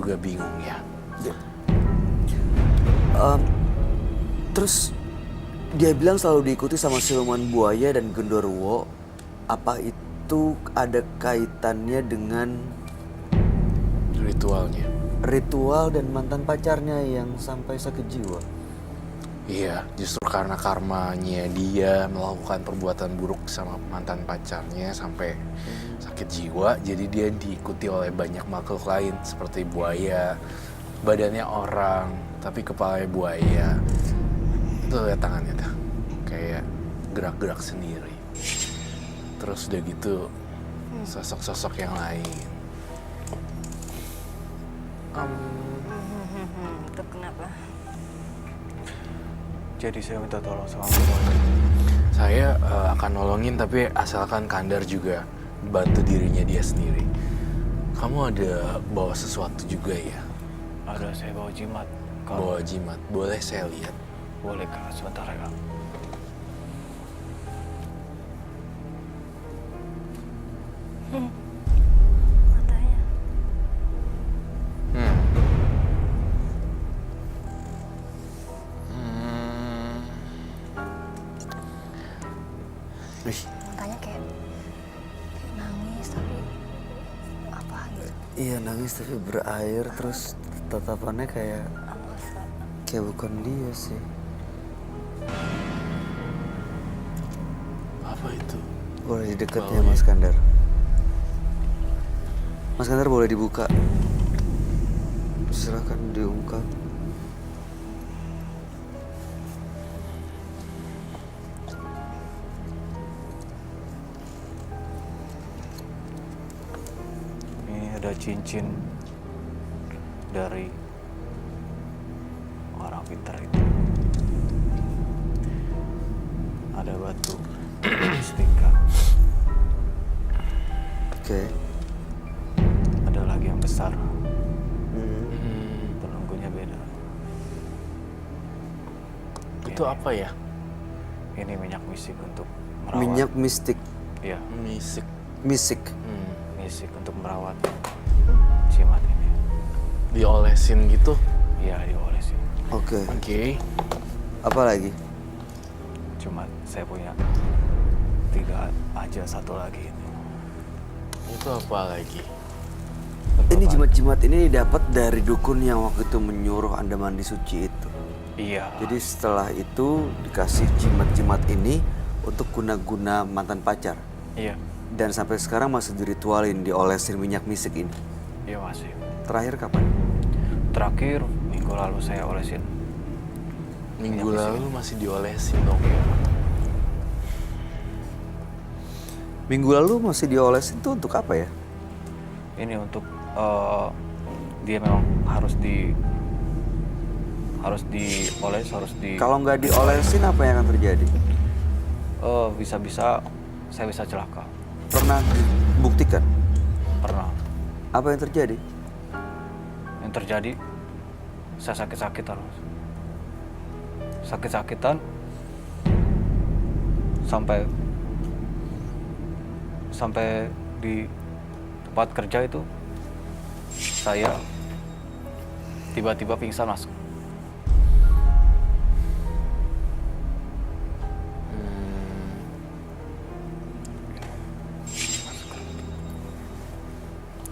juga bingung ya. Terus dia bilang selalu diikuti sama siluman buaya dan genderuwo. Apa itu ada kaitannya dengan Ritualnya. ritual dan mantan pacarnya yang sampai sakit jiwa? Iya, justru karena karmanya dia melakukan perbuatan buruk sama mantan pacarnya sampai sakit jiwa, jadi dia diikuti oleh banyak makhluk lain seperti buaya, badannya orang, tapi kepalanya buaya. Itu lihat tangannya tuh, kayak gerak-gerak sendiri. Terus udah gitu, sosok-sosok yang lain. Itu kenapa? Jadi saya minta tolong sama kamu. Saya akan nolongin, tapi asalkan Kandar juga bantu dirinya dia sendiri. Kamu ada bawa sesuatu juga ya? Ada, saya bawa jimat. Bawa jimat, boleh saya lihat? Boleh Kak, sebentar ya Kak. Matanya. Matanya kayak nangis tapi apa gitu. Iya, nangis tapi berair, terus tatapannya kayak bukan dia sih. Apa itu? Boleh dekatnya Mas Kandar. Mas Kandar boleh dibuka. Silakan diungkap. Ini ada cincin dari orang pintar itu. Ada batu mustika. Oke. Ada lagi yang besar. Penunggunya beda. Itu apa ya? Ini minyak misik untuk merawat. Minyak mistik. Iya, Misik. Misik. misik untuk merawat jimat ini. Diolesin gitu? Iya, diolesin. Oke. Oke. Apa lagi? Cuma saya punya 3 aja, satu lagi ini. Itu apa lagi? Ini jimat-jimat ini dapat dari dukun yang waktu itu menyuruh Anda mandi suci itu. Iya. Jadi setelah itu dikasih jimat-jimat ini untuk guna-guna mantan pacar. Iya. Dan sampai sekarang masih diritualin, diolesin minyak misik ini. Iya masih. Terakhir kapan? Terakhir minggu lalu saya olesin. Minggu Minyak lalu masih diolesin dong ya? Minggu lalu masih diolesin itu untuk apa ya? Ini untuk dia memang harus dioles, harus di. Kalau nggak diolesin apa yang akan terjadi? Bisa-bisa saya bisa celaka. Pernah dibuktikan? Pernah. Apa yang terjadi? Yang terjadi saya sakit-sakitan. Sakit-sakitan sampai di tempat kerja itu saya tiba-tiba pingsan masuk.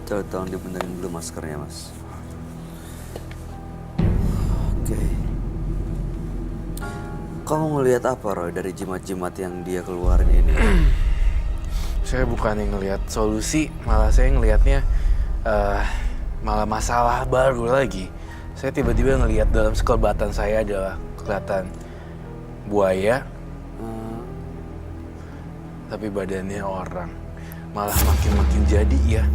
Coba tolong dibenerin dulu maskernya, Mas. Oke. Kamu ngelihat apa, Roy, dari jimat-jimat yang dia keluarin ini? Saya bukan yang ngelihat solusi, malah saya ngelihatnya malah masalah baru lagi. Saya tiba-tiba ngelihat dalam sekelebatan saya adalah kelihatan buaya, tapi badannya orang. Malah makin jadi ya.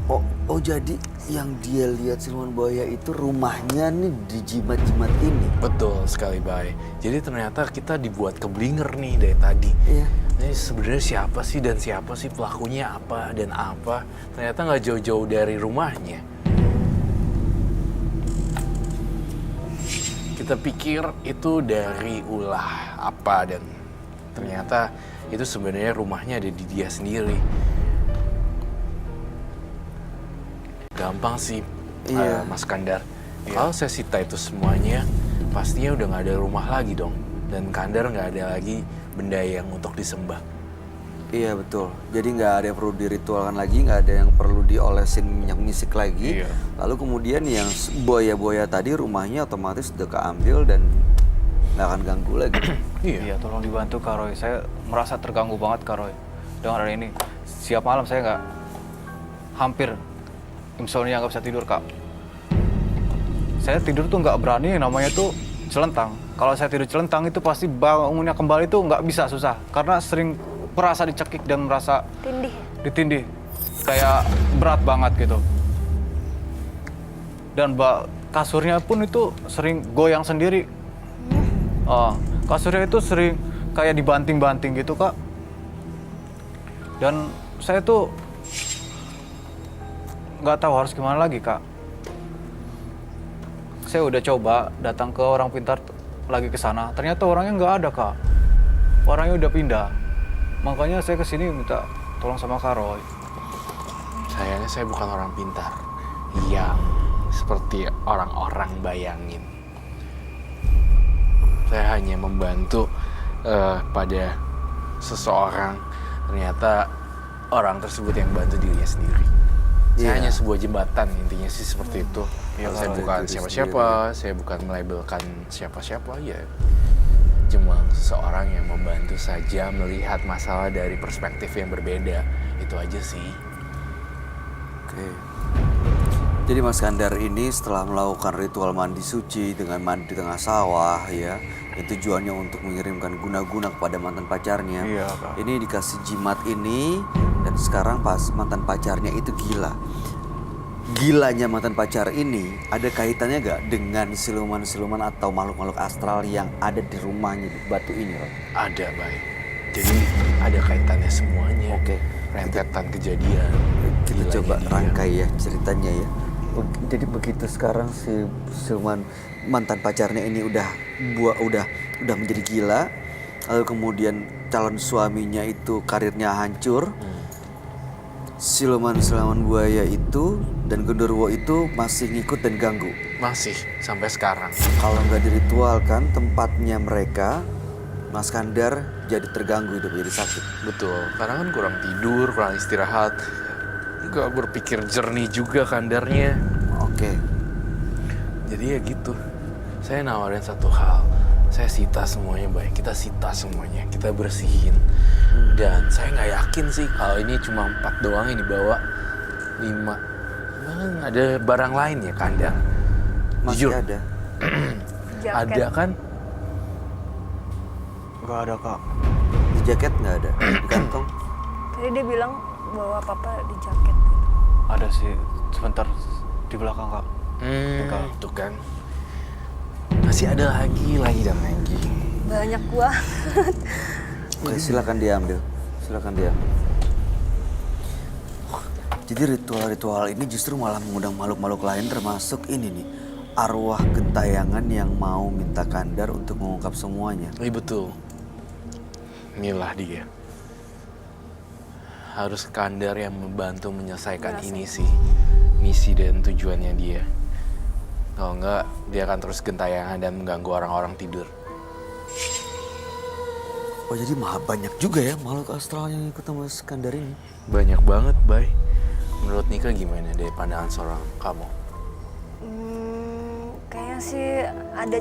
Oh, jadi yang dia lihat siluman buaya itu rumahnya nih di jimat-jimat ini. Betul sekali, Bay. Jadi ternyata kita dibuat keblinger nih dari tadi. Iya. Ini sebenarnya siapa sih dan siapa sih pelakunya apa dan apa? Ternyata nggak jauh-jauh dari rumahnya. Kita pikir itu dari ulah apa dan ternyata itu sebenarnya rumahnya ada di dia sendiri. Gampang sih Iya. Mas Kandar. Kalau saya sita itu semuanya, pastinya udah nggak ada rumah lagi dong. Dan Kandar nggak ada lagi benda yang untuk disembah. Iya betul. Jadi nggak ada yang perlu diritualkan lagi, nggak ada yang perlu diolesin minyak misik lagi. Iya. Lalu kemudian yang buaya-buaya tadi rumahnya otomatis udah keambil dan nggak akan ganggu lagi. Iya, tolong dibantu Kak Roy. Saya merasa terganggu banget Kak Roy dengan hari ini. Siap malam saya nggak hampir insomnia, nggak bisa tidur Kak. Saya tidur tuh nggak berani, namanya tuh celentang. Kalau saya tidur celentang itu pasti bangunnya kembali tuh nggak bisa, susah. Karena sering merasa dicekik dan merasa Tindih. ditindih. Kayak berat banget gitu. Dan kasurnya pun itu sering goyang sendiri. Kasurnya itu sering kayak dibanting-banting gitu Kak. Dan saya tuh nggak tahu harus gimana lagi Kak. Saya udah coba datang ke orang pintar lagi ke sana, ternyata orangnya nggak ada Kak. Orangnya udah pindah. Makanya saya kesini minta tolong sama Kak Roy. Sayangnya saya bukan orang pintar yang seperti orang-orang bayangin. Saya hanya membantu pada seseorang. Ternyata orang tersebut yang bantu dirinya sendiri. Saya hanya sebuah jembatan, intinya sih seperti itu. Saya bukan siapa-siapa, saya bukan melabelkan siapa-siapa, ya cuma seseorang yang membantu saja melihat masalah dari perspektif yang berbeda. Itu aja sih. Oke. Jadi Mas Kandar ini setelah melakukan ritual mandi suci dengan mandi di tengah sawah ya, yang tujuannya untuk mengirimkan guna-guna kepada mantan pacarnya. Iya, Kak. Ini dikasih jimat ini dan sekarang pas mantan pacarnya itu gila. Gilanya mantan pacar ini ada kaitannya gak dengan siluman-siluman atau makhluk-makhluk astral yang ada di rumahnya di batu ini, Roy? Ada, baik. Jadi ada kaitannya semuanya. Oke. Rentetan kejadian. Kita Gilanya coba dia. rangkai ya ceritanya ya. Jadi begitu sekarang si siluman mantan pacarnya ini udah menjadi gila, lalu kemudian calon suaminya itu karirnya hancur. Siluman buaya itu dan genderuwo itu masih ngikut dan ganggu. Masih sampai sekarang. Kalau nggak diritualkan tempatnya mereka, Mas Kandar jadi terganggu, hidup jadi sakit. Betul, karena kan kurang tidur, kurang istirahat. Nggak berpikir jernih juga Kandarnya. Oke. Jadi ya gitu. Saya nawarin satu hal. Saya sita semuanya, baik. Kita sita semuanya, kita bersihin. Dan saya nggak yakin sih kalau ini cuma 4 doang yang dibawa. 5. Emang ada barang lain ya Kandar? Masih Jujur. ada. Jaket. Ada kan? Nggak ada Kak. Di jaket nggak ada. Di kantong. Tadi dia bilang bawa papa di jaket. Ada sih, sebentar di belakang Kak. Tuh kan. Masih ada lagi dan lagi. Banyak gua. Oke, silakan diambil. Silakan diambil. Jadi ritual-ritual ini justru malah mengundang makhluk-makhluk lain termasuk ini nih. Arwah gentayangan yang mau minta Kandar untuk mengungkap semuanya. Iya betul. Inilah dia. Harus Kandar yang membantu menyelesaikan ini sih. Misi dan tujuannya dia. Kalau enggak, dia akan terus gentayangan dan mengganggu orang-orang tidur. Oh jadi banyak juga ya makhluk astral yang ikut sama Kandar ini. Banyak banget, Bay. Menurut Nika gimana dari pandangan seorang kamu? Kayaknya sih ada,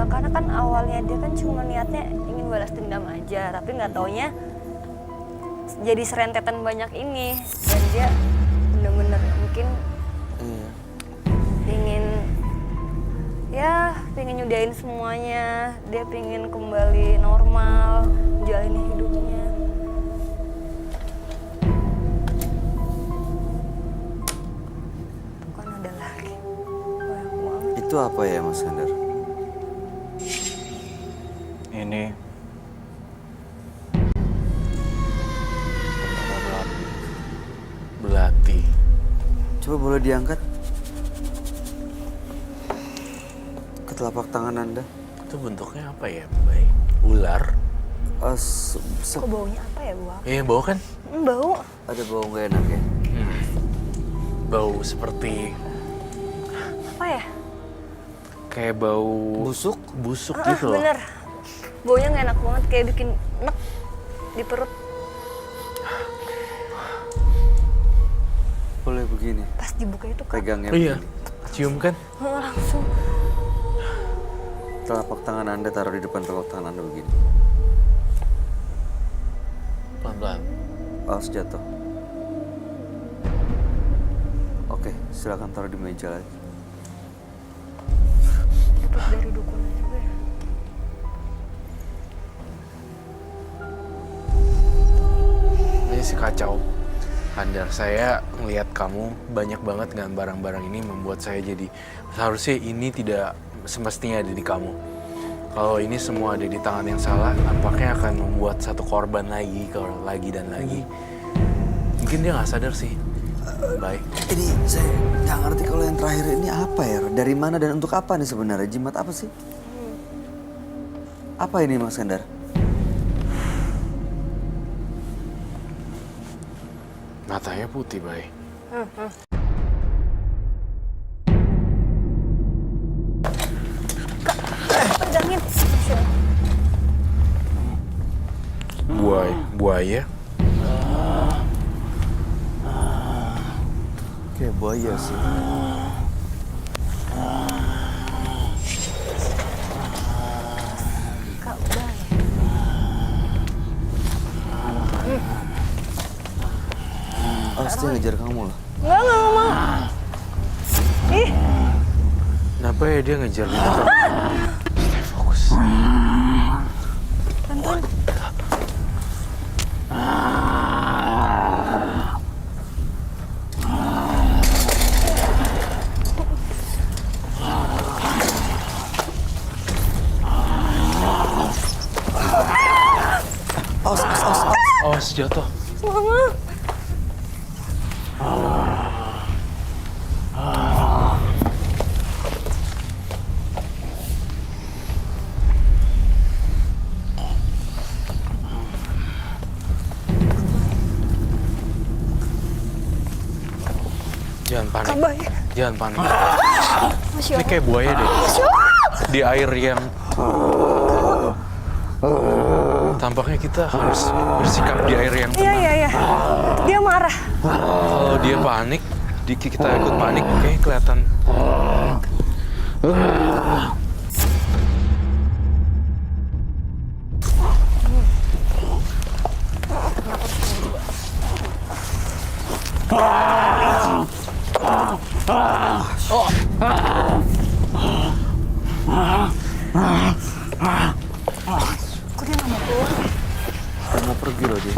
karena kan awalnya dia kan cuma niatnya ingin balas dendam aja, tapi nggak taunya jadi serentetan banyak ini, dan dia bener-bener mungkin pengen nyudahin semuanya, dia pengen kembali normal, jalani hidupnya. Bukan ada lagi. Banyak banget. Itu apa ya Mas Kandar? Ini Belati. Coba boleh diangkat ke telapak tangan Anda. Itu bentuknya apa ya, Bay? Ular? Kok baunya apa ya, Bu? Iya, bau kan? Bau. Ada bau nggak enak ya? Bau seperti apa ya? Kayak bau Busuk? busuk gitu loh. Bener. Baunya nggak enak banget, kayak bikin enek di perut. Boleh begini. Pas dibuka itu Kak, Pegangnya Iya, begini. cium kan? langsung. Telapak tangan Anda taruh di depan telapak tangan Anda begini. Pelan-pelan. Awas jatuh. Oke, silakan taruh di meja lagi. Dapat dari dukungan juga ya. Ini sih kacau. Andar, saya melihat kamu banyak banget dengan barang-barang ini membuat saya jadi seharusnya ini tidak semestinya ada di kamu. Kalau ini semua ada di tangan yang salah, nampaknya akan membuat satu korban lagi dan lagi. Mungkin dia nggak sadar sih. Baik. Ini saya nggak ngerti kalau yang terakhir ini apa ya? Dari mana dan untuk apa nih sebenarnya? Jimat apa sih? Apa ini Mas Skandar? Matanya putih, Bay. Pegangin. Buaya. Kayak buaya sih. Kak, udah ya. Awas dia ngejar kamu loh. Nggak mau. Ih, Kenapa ya dia ngejar kita? Stay fokus. bantuin. Awas. Awas jatuh. Mama. Jangan panik. Kak Bay. Jangan panik. Masya Ini Allah. kayak buaya deh. Di air yang tampaknya kita harus bersikap di air yang tenang. Iya. Dia marah. Kalau dia panik, kita ikut panik, kayaknya kelihatan. Kok dia nggak mau keluar? Dia mau pergi loh dia.